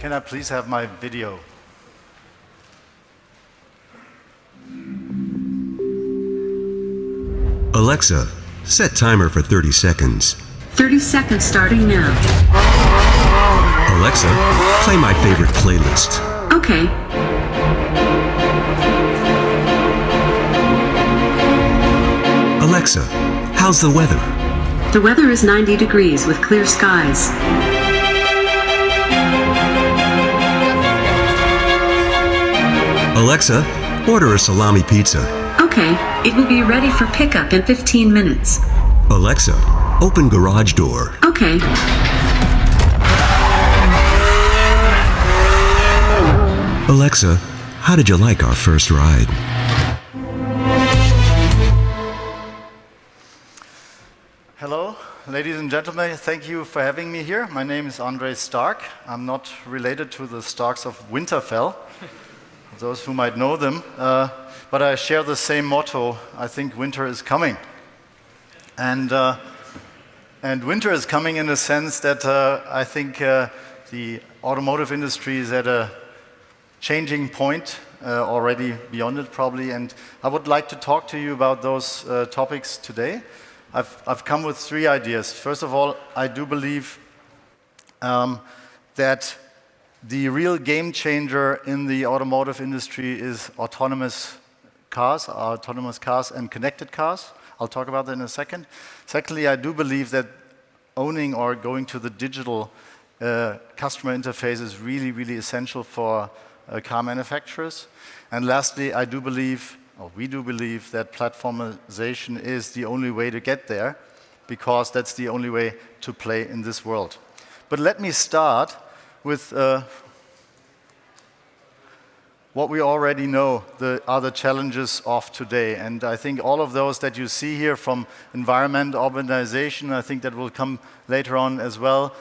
Can I please have my video? Alexa, set timer for 30 seconds. 30 seconds starting now. Alexa, play my favorite playlist. Okay. Alexa, how's the weather? The weather is 90 degrees with clear skies. Alexa, order a salami pizza. Okay, it will be ready for pickup in 15 minutes. Alexa, open garage door. Okay. Alexa, how did you like our first ride? Hello, ladies and gentlemen. Thank you for having me here. My name is André Stark. I'm not related to the Starks of Winterfell, those who might know them, but I share the same motto. I think winter is coming. And winter is coming in the sense that I think the automotive industry is at a changing point, already beyond it probably, and I would like to talk to you about those topics today. I've come with 3 ideas. First of all, I do believe that the real game changer in the automotive industry is autonomous cars and connected cars. I'll talk about that in a second. Secondly, I do believe that owning or going to the digital customer interface is really, really essential for car manufacturers. And lastly, we do believe that platformization is the only way to get there, because that's the only way to play in this world. But let me start with what we already know are the challenges of today. And I think all of those that you see here, from environment, urbanization, I think that will come later on as well,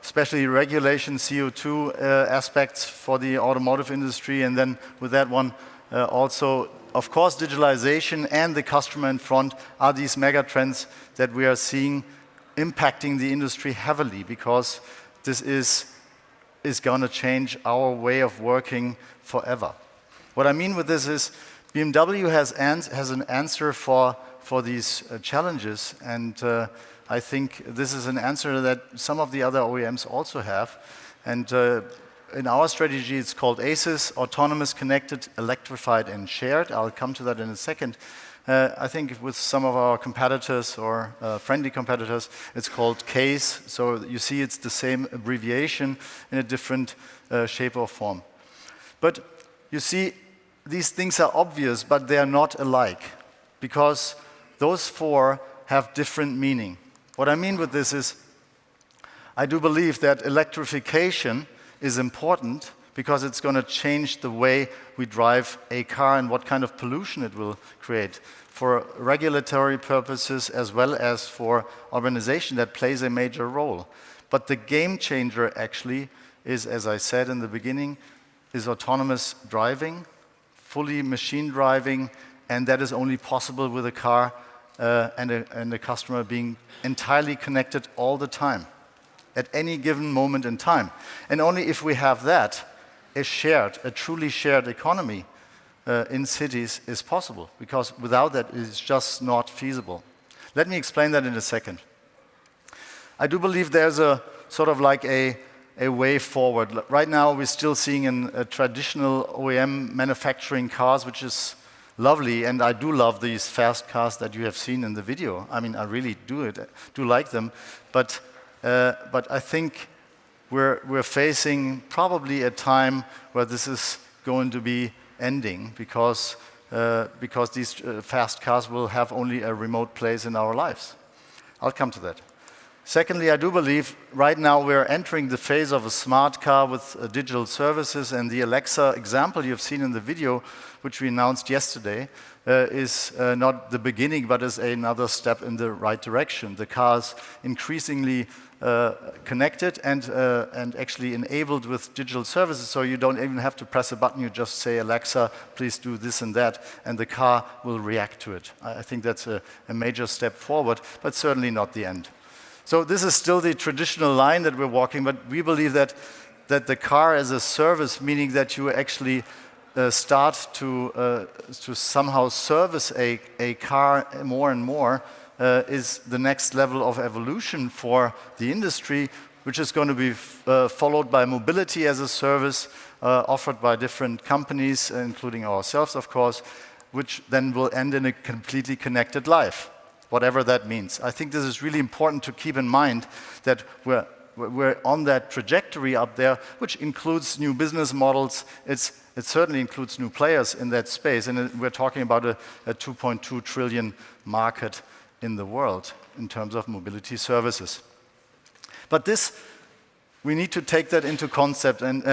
especially regulation, CO2 aspects for the automotive industry, and then with that one also, of course, digitalization and the customer in front are these mega trends that we are seeing impacting the industry heavily, because this is going to change our way of working forever. What I mean with this is BMW has an answer for these challenges, and I think this is an answer that some of the other OEMs also have. And in our strategy, it's called ACES, Autonomous, Connected, Electrified, and Shared. I'll come to that in a second. I think with some of our competitors or friendly competitors, it's called CASE. So you see it's the same abbreviation in a different shape or form. But you see, these things are obvious, but they are not alike, because those 4 have different meaning. What I mean with this is, I do believe that electrification is important because it's going to change the way we drive a car and what kind of pollution it will create, for regulatory purposes as well as for urbanization. That plays a major role. But the game changer actually is, as I said in the beginning, is autonomous driving, fully machine driving, and that is only possible with a car and a customer being entirely connected all the time, at any given moment in time. And only if we have that, a truly shared economy in cities is possible, because without that, it's just not feasible. Let me explain that in a second. I do believe there's a sort of like a way forward. Right now, we're still seeing a traditional OEM manufacturing cars, which is lovely, and I do love these fast cars that you have seen in the video. I mean, I really do like them, but I think we're facing probably a time where this is going to be ending, because these fast cars will have only a remote place in our lives. I'll come to that. Secondly, I do believe right now we're entering the phase of a smart car with digital services, and the Alexa example you've seen in the video, which we announced yesterday, is not the beginning, but is another step in the right direction. The car is increasingly connected and actually enabled with digital services, so you don't even have to press a button. You just say, Alexa, please do this and that, and the car will react to it. I think that's a major step forward, but certainly not the end. So this is still the traditional line that we're walking, but we believe that that the car as a service, meaning that you actually start to somehow service a car more and more, is the next level of evolution for the industry, which is going to be followed by mobility as a service offered by different companies, including ourselves, of course, which then will end in a completely connected life, whatever that means. I think this is really important to keep in mind that we're on that trajectory up there, which includes new business models. It certainly includes new players in that space, and we're talking about a 2.2 trillion market in the world in terms of mobility services. But we need to take that into concept and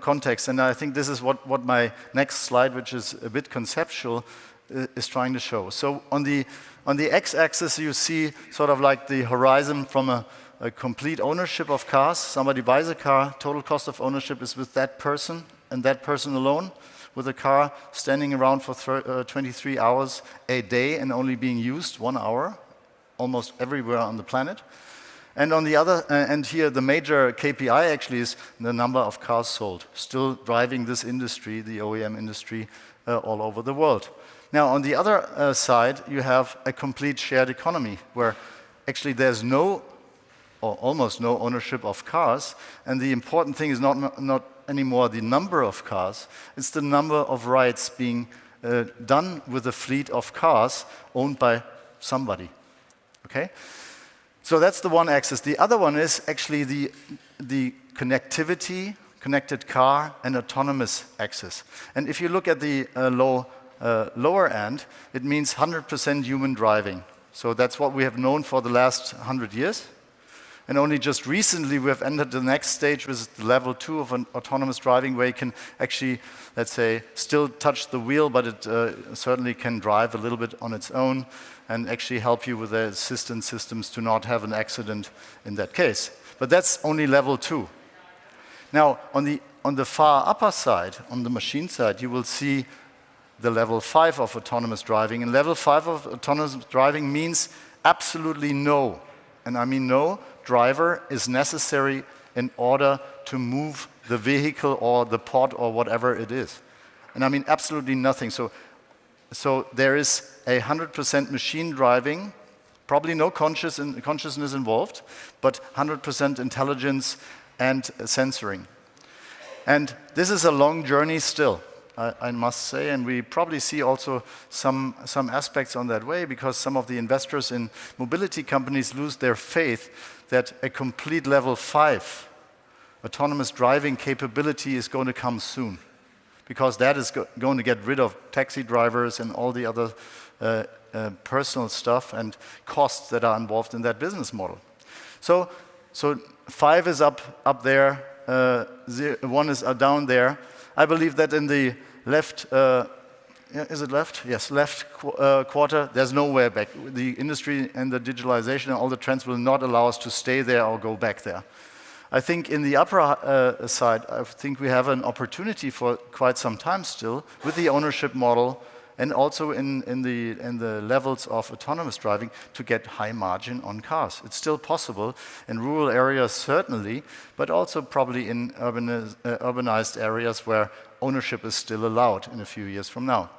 context, and I think this is what my next slide, which is a bit conceptual, is trying to show. So on the x-axis, you see sort of like the horizon from a complete ownership of cars. Somebody buys a car, total cost of ownership is with that person and that person alone, with a car standing around for 23 hours a day and only being used 1 hour, almost everywhere on the planet. And on the other, and here the major KPI actually is the number of cars sold, still driving this industry, the OEM industry, all over the world. Now, on the other side, you have a complete shared economy where actually there's no or almost no ownership of cars, and the important thing is not anymore the number of cars, it's the number of rides being done with a fleet of cars owned by somebody. Okay? So that's the one axis. The other one is actually the connectivity, connected car, and autonomous axis. And if you look at the lower end, it means 100% human driving. So that's what we have known for the last 100 years. And only just recently we have entered the next stage, which is the level 2 of an autonomous driving, where you can actually, let's say, still touch the wheel, but it certainly can drive a little bit on its own and actually help you with the assistance systems to not have an accident in that case. But that's only level 2. Now, on the far upper side, on the machine side, you will see the level 5 of autonomous driving. And level 5 of autonomous driving means absolutely no, and I mean no, driver is necessary in order to move the vehicle or the pod or whatever it is. And I mean absolutely nothing. So there is 100% machine driving, probably no consciousness involved, but 100% intelligence and sensoring. And this is a long journey still, I must say, and we probably see also some aspects on that way, because some of the investors in mobility companies lose their faith that a complete level 5 autonomous driving capability is going to come soon, because that is going to get rid of taxi drivers and all the other personal stuff and costs that are involved in that business model. So 5 is up there, 1 is down there. I believe that in the left, is it left? Yes, left quarter, there's nowhere back. The industry and the digitalization and all the trends will not allow us to stay there or go back there. I think in the upper side, I think we have an opportunity for quite some time still with the ownership model and also in the levels of autonomous driving to get high margin on cars. It's still possible in rural areas certainly, but also probably in urbanized areas where ownership is still allowed in a few years from now.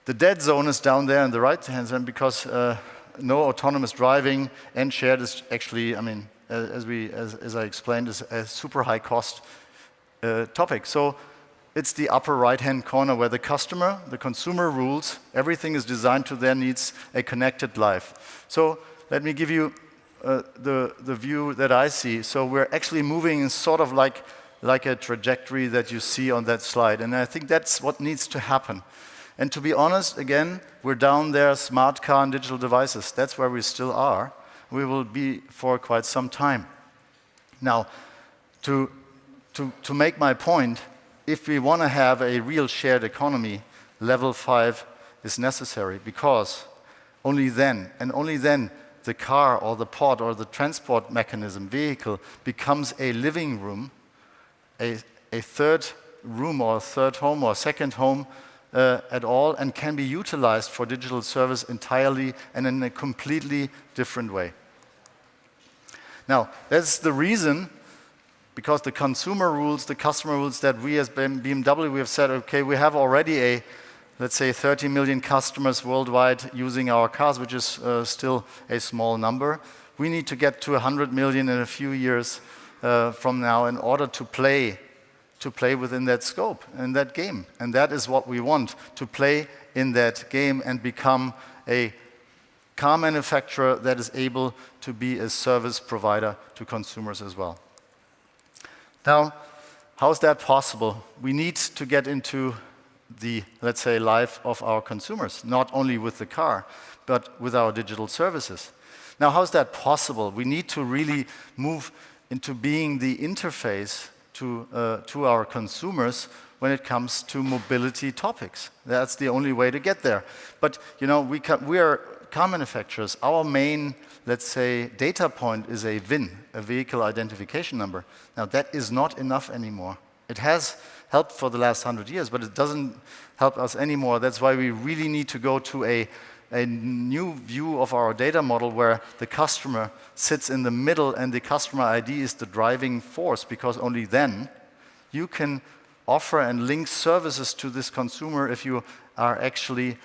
The dead zone is down there on the right-hand side because no autonomous driving and shared is actually, I mean, as I explained, is a super high cost topic. So it's the upper right-hand corner where the consumer rules, everything is designed to their needs, a connected life. So let me give you the view that I see. So we're actually moving in sort of like a trajectory that you see on that slide. And I think that's what needs to happen. And to be honest, again, we're down there, smart car and digital devices. That's where we still are. We will be for quite some time. Now, to make my point, if we want to have a real shared economy, level 5 is necessary, because only then, and only then, the car or the pod or the transport mechanism, vehicle, becomes a living room, a third room or a third home or second home at all, and can be utilized for digital service entirely and in a completely different way. Now, that's the reason because the consumer rules, the customer rules that we as BMW, we have said, okay, we have already let's say 30 million customers worldwide using our cars, which is still a small number. We need to get to 100 million in a few years from now in order to play within that scope, in that game. And that is what we want, to play in that game and become a car manufacturer that is able to be a service provider to consumers as well. Now, how is that possible? We need to get into the, let's say, life of our consumers, not only with the car, but with our digital services. Now, how is that possible? We need to really move into being the interface to our consumers when it comes to mobility topics. That's the only way to get there. But you know, we are car manufacturers. Our main, let's say, data point is a VIN, a vehicle identification number. Now, that is not enough anymore. It has helped for the last 100 years, but it doesn't help us anymore. That's why we really need to go to a new view of our data model where the customer sits in the middle and the customer ID is the driving force, because only then you can offer and link services to this consumer if you are actually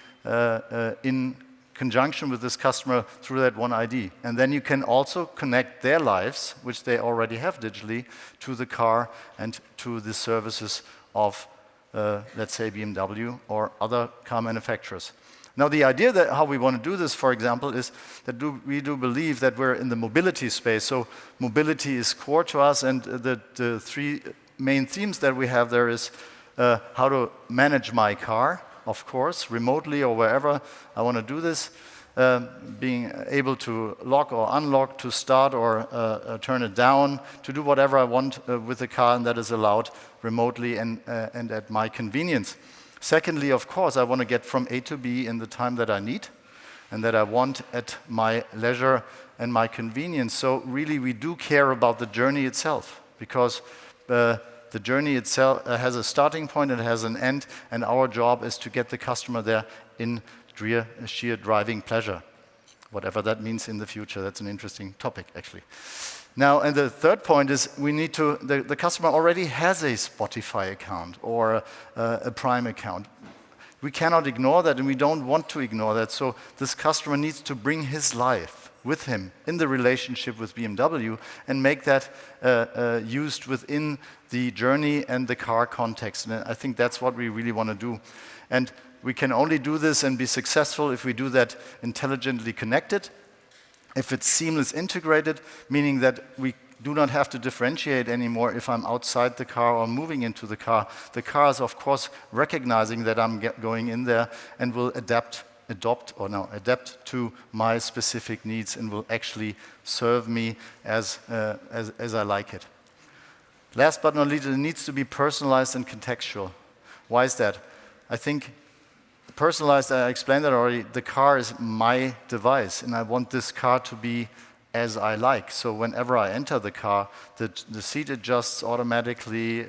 in conjunction with this customer through that one ID. And then you can also connect their lives, which they already have digitally, to the car and to the services of, let's say, BMW or other car manufacturers. Now, the idea that how we want to do this, for example, is that we do believe that we're in the mobility space. So mobility is core to us, and the three main themes that we have there is how to manage my car, of course, remotely or wherever I want to do this, being able to lock or unlock, to start or turn it down, to do whatever I want with the car, and that is allowed remotely and at my convenience. Secondly, of course, I want to get from A to B in the time that I need and that I want at my leisure and my convenience. So really, we do care about the journey itself, because the journey itself has a starting point and has an end, and our job is to get the customer there in sheer driving pleasure, whatever that means in the future. That's an interesting topic, actually. Now, and the third point is we need to, the customer already has a Spotify account or a Prime account. We cannot ignore that, and we don't want to ignore that. So this customer needs to bring his life with him in the relationship with BMW and make that used within the journey and the car context. And I think that's what we really want to do. And we can only do this and be successful if we do that intelligently connected, if it's seamless integrated, meaning that we do not have to differentiate anymore if I'm outside the car or moving into the car. The car is, of course, recognizing that I'm going in there and will adapt to my specific needs and will actually serve me as I like it. Last but not least, it needs to be personalized and contextual. Why is that? I think personalized, I explained that already, the car is my device, and I want this car to be as I like. So whenever I enter the car, the seat adjusts automatically,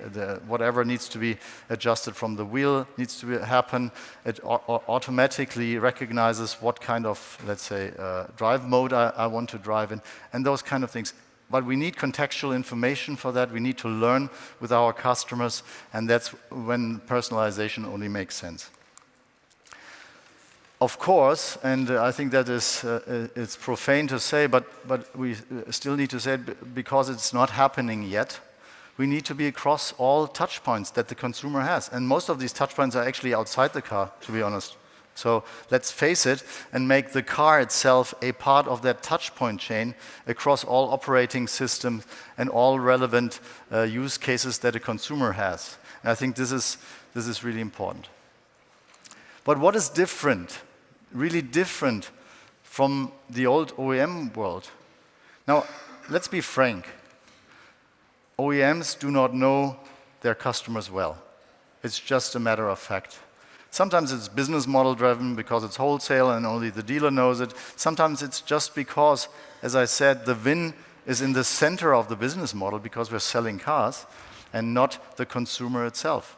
whatever needs to be adjusted from the wheel needs to happen. It automatically recognizes what kind of, let's say, drive mode I want to drive in, and those kind of things. But we need contextual information for that. We need to learn with our customers, and that's when personalization only makes sense. Of course, and I think that is it's profane to say, but we still need to say it because it's not happening yet. We need to be across all touch points that the consumer has. And most of these touch points are actually outside the car, to be honest. So let's face it and make the car itself a part of that touch point chain across all operating systems and all relevant use cases that a consumer has. And I think this is really important. But what is different, really different from the old OEM world? Now, let's be frank. OEMs do not know their customers well. It's just a matter of fact. Sometimes it's business model driven because it's wholesale and only the dealer knows it. Sometimes it's just because, as I said, the VIN is in the center of the business model because we're selling cars and not the consumer itself.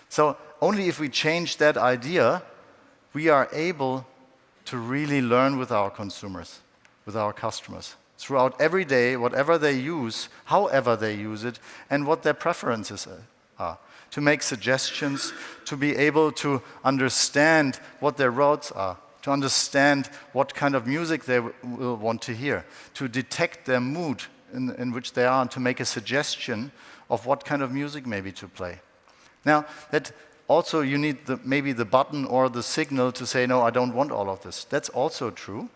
So only if we change that idea, we are able to really learn with our consumers, with our customers. throughout every day, whatever they use, however they use it, and what their preferences are. To make suggestions, to be able to understand what their routes are, to understand what kind of music they will want to hear, to detect their mood in which they are, and to make a suggestion of what kind of music maybe to play. Now, that also you need maybe the button or the signal to say, no, I don't want all of this. That's also true.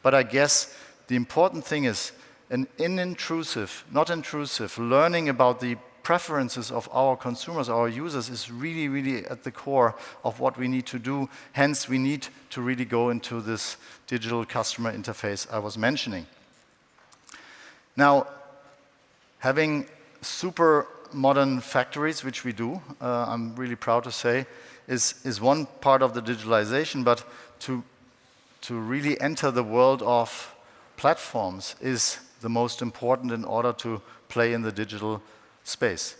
But I guess the important thing is an not intrusive learning about the preferences of our consumers, our users, is really, really at the core of what we need to do. Hence, we need to really go into this digital customer interface I was mentioning. Now, having super modern factories, which we do, I'm really proud to say, is one part of the digitalization, but to really enter the world of platforms is the most important in order to play in the digital space.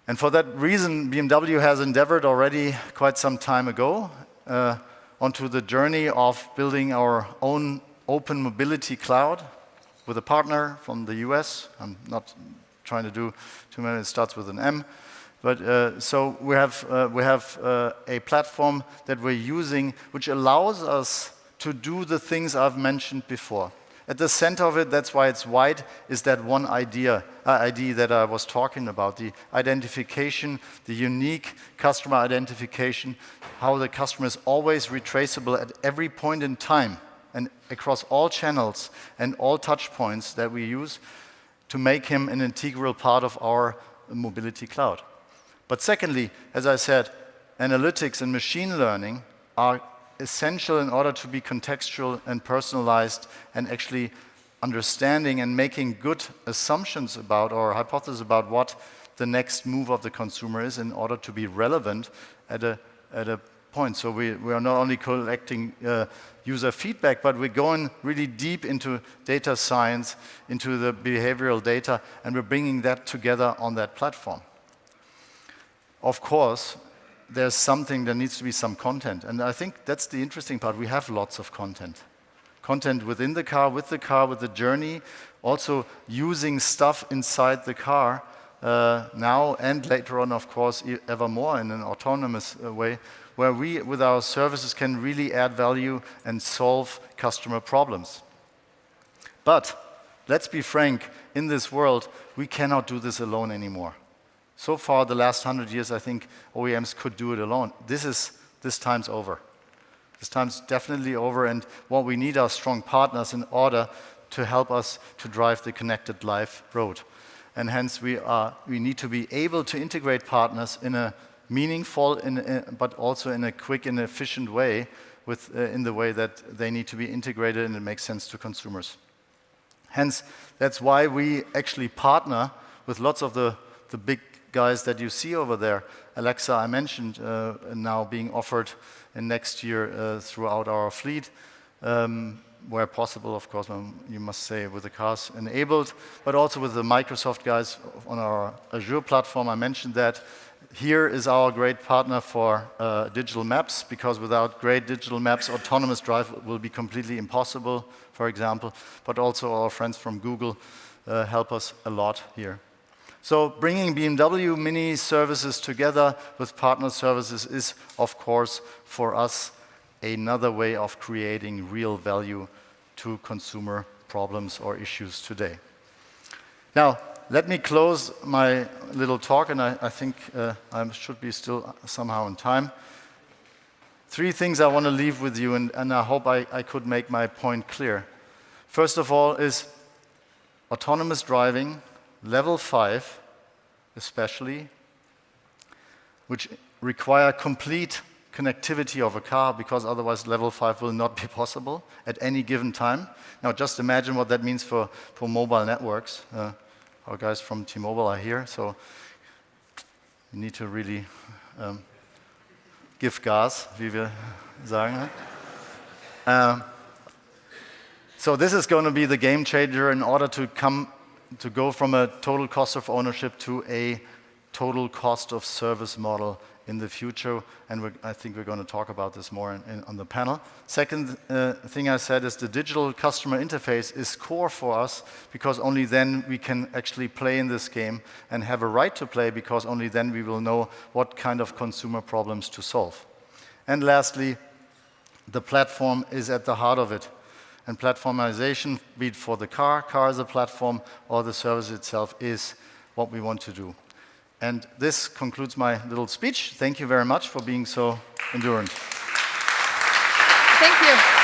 And for that reason, BMW has endeavored already quite some time ago onto the journey of building our own OpenMobility Cloud with a partner from the US. I'm not trying to do too many, it starts with an M. But so we have a platform that we're using which allows us to do the things I've mentioned before. At the center of it, that's why it's white, is that one ID that I was talking about, the identification, the unique customer identification, how the customer is always retraceable at every point in time and across all channels and all touch points that we use to make him an integral part of our mobility cloud. But secondly, as I said, analytics and machine learning are essential in order to be contextual and personalized and actually understanding and making good assumptions about or hypotheses about what the next move of the consumer is in order to be relevant at a point. So we are not only collecting user feedback, but we're going really deep into data science, into the behavioral data, and we're bringing that together on that platform. Of course, there needs to be some content. And I think that's the interesting part. We have lots of content. Content within the car, with the journey, also using stuff inside the car now and later on, of course, ever more in an autonomous way, where we, with our services, can really add value and solve customer problems. But let's be frank, in this world, we cannot do this alone anymore. So far, the last 100 years, I think OEMs could do it alone. This time's over. This time's definitely over, and what we need are strong partners in order to help us to drive the connected life road. And hence, we need to be able to integrate partners in a meaningful, but also in a quick and efficient way, in the way that they need to be integrated and it makes sense to consumers. Hence, that's why we actually partner with lots of the big guys that you see over there. Alexa, I mentioned, now being offered in next year throughout our fleet, where possible, of course, you must say with the cars enabled, but also with the Microsoft guys on our Azure platform. I mentioned that. Here is our great partner for digital maps, because without great digital maps, autonomous drive will be completely impossible, for example, but also our friends from Google help us a lot here. So bringing BMW Mini services together with partner services is, of course, for us, another way of creating real value to consumer problems or issues today. Now, let me close my little talk, and I think I should be still somehow in time. 3 things I want to leave with you, and I hope I could make my point clear. First of all is autonomous driving, level 5 especially, which require complete connectivity of a car, because otherwise level 5 will not be possible at any given time. Now just imagine what that means for mobile networks. Our guys from T-Mobile are here, so you need to really give Gas, wie wir sagen. So this is going to be the game changer in order to go from a total cost of ownership to a total cost of service model in the future, and I think we're going to talk about this more on the panel. Second thing I said is the digital customer interface is core for us, because only then we can actually play in this game and have a right to play, because only then we will know what kind of consumer problems to solve. And lastly, the platform is at the heart of it. And platformization, be it for the car as a platform, or the service itself, is what we want to do. And this concludes my little speech. Thank you very much for being so endurant. Thank you.